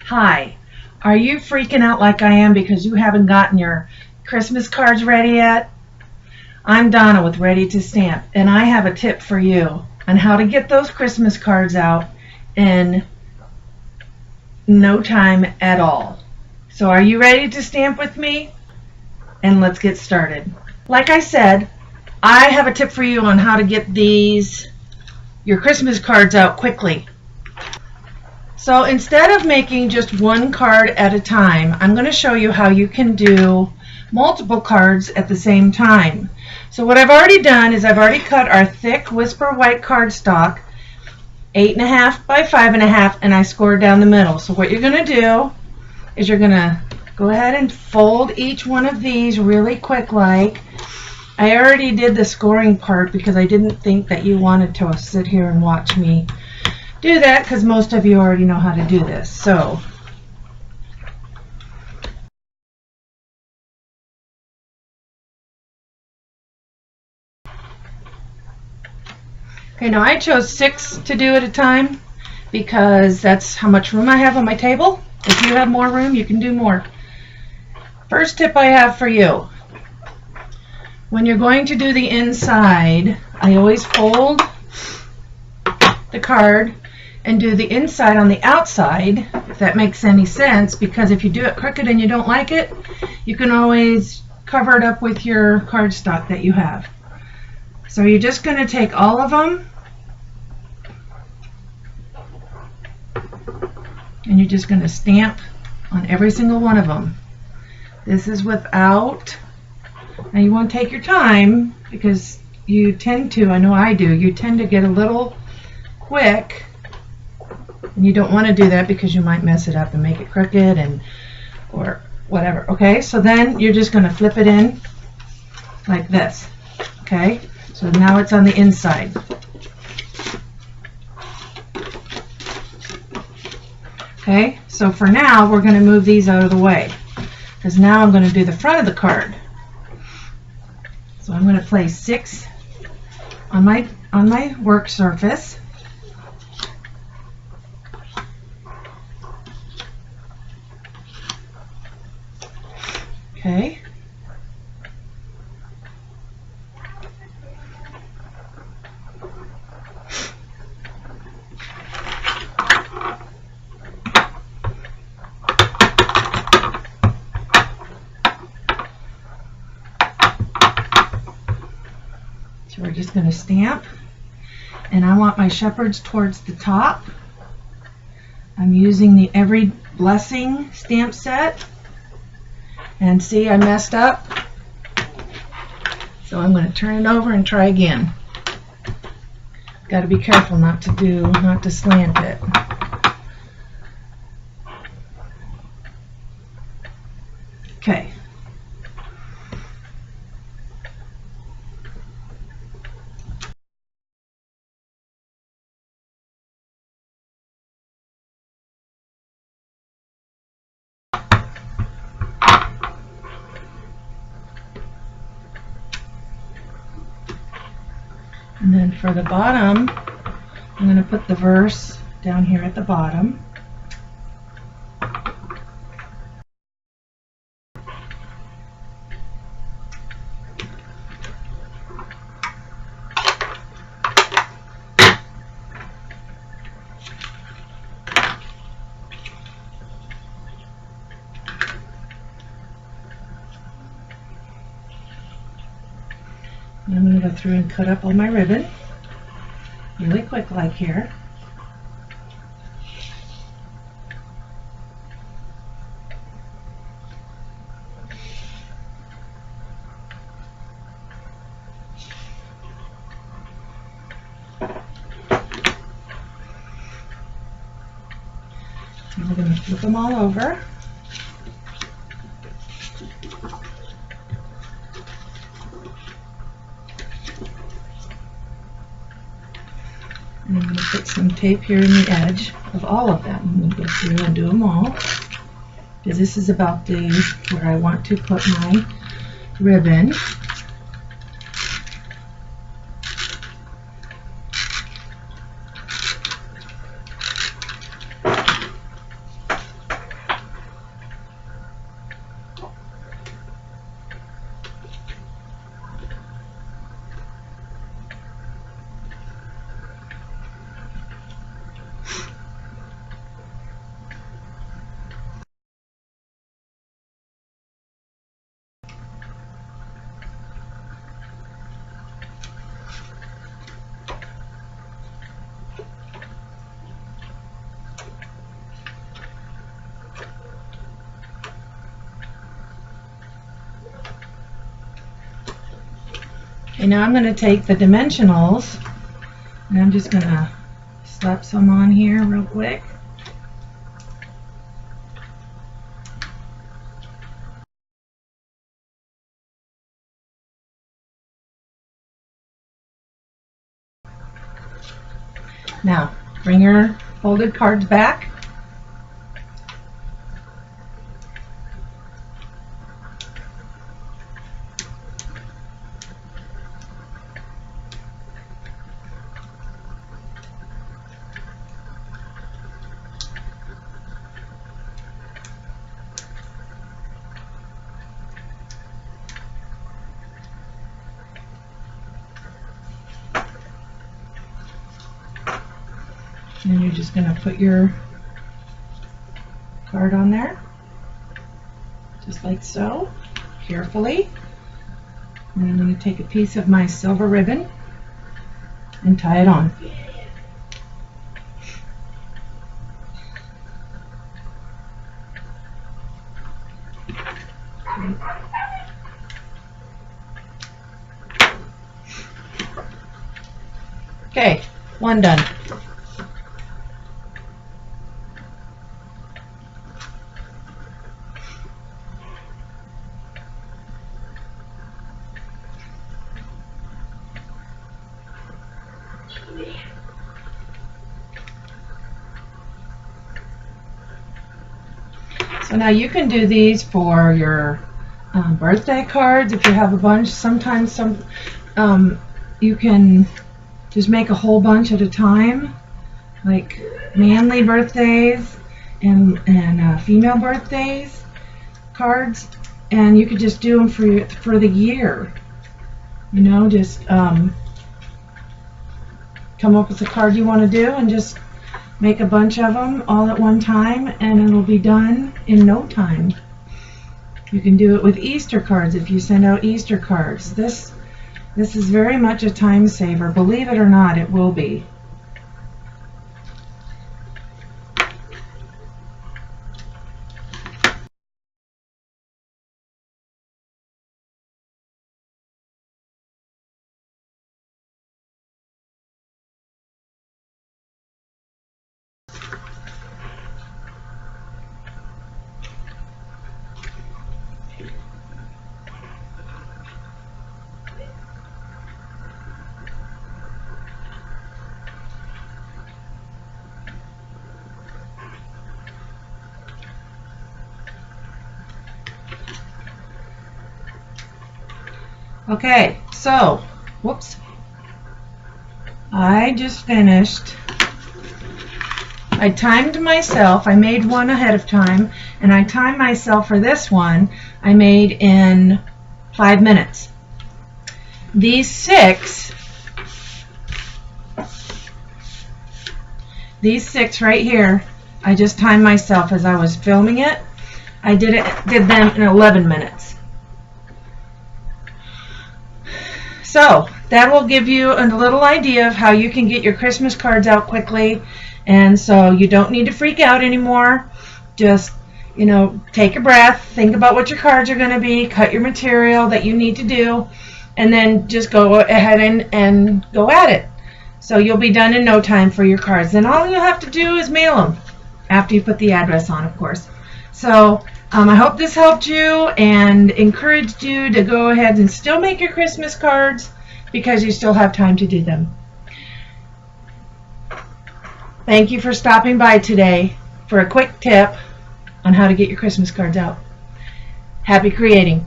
Hi, are you freaking out like I am because you haven't gotten your Christmas cards ready yet? I'm Donna with Ready to Stamp, and I have a tip for you on how to get those Christmas cards out in no time at all. So are you ready to stamp with me? And let's get started. Like I said, I have a tip for you on how to get your Christmas cards out quickly. So instead of making just one card at a time, I'm going to show you how you can do multiple cards at the same time. So what I've already done is I've already cut our thick Whisper White cardstock 8.5 by 5.5, and I scored down the middle. So what you're going to do is you're going to go ahead and fold each one of these really quick like. I already did the scoring part because I didn't think that you wanted to sit here and watch me do that, because most of you already know how to do this. So okay, now I chose 6 to do at a time because that's how much room I have on my table. If you have more room, you can do more. First tip I have for you: when you're going to do the inside, I always fold the card and do the inside on the outside, if that makes any sense, because if you do it crooked and you don't like it, you can always cover it up with your cardstock that you have. So you're just going to take all of them and you're just going to stamp on every single one of them. This is without, now you want to take your time because you tend to, I know I do, you tend to get a little quick, and you don't want to do that because you might mess it up and make it crooked or whatever. Okay, so then you're just going to flip it in like this. Okay, so now it's on the inside. Okay, so for now we're going to move these out of the way because now I'm going to do the front of the card. So I'm going to place 6 on my work surface. Okay. So we're just going to stamp, and I want my shepherds towards the top. I'm using the Every Blessing stamp set. And see, I messed up, so I'm going to turn it over and try again. Got to be careful not to slant it. Okay. And then for the bottom, I'm going to put the verse down here at the bottom. And I'm going to go through and cut up all my ribbon really quick like here. And we're going to flip them all over. And I'm going to put some tape here in the edge of all of them. I'm going to go through and do them all, because this is about where I want to put my ribbon. Okay, now I'm going to take the dimensionals and I'm just going to slap some on here real quick. Now, bring your folded cards back. And you're just going to put your card on there, just like so, carefully. And I'm going to take a piece of my silver ribbon and tie it on. Okay, one done. So now you can do these for your birthday cards if you have a bunch. Sometimes you can just make a whole bunch at a time, like manly birthdays and female birthdays cards, and you could just do them for the year. You know, just come up with the card you want to do and just make a bunch of them all at one time, and it'll be done in no time. You can do it with Easter cards if you send out Easter cards. This is very much a time saver. Believe it or not, it will be. Okay, so, whoops, I just finished. I timed myself. I made one ahead of time, and I timed myself for this one. I made in 5 minutes. These six right here, I just timed myself as I was filming it. I did them in 11 minutes. So that will give you a little idea of how you can get your Christmas cards out quickly, and so you don't need to freak out anymore. Just, you know, take a breath, think about what your cards are going to be, cut your material that you need to do, and then just go ahead and go at it. So you'll be done in no time for your cards. Then all you have to do is mail them after you put the address on, of course. So I hope this helped you and encouraged you to go ahead and still make your Christmas cards because you still have time to do them. Thank you for stopping by today for a quick tip on how to get your Christmas cards out. Happy creating!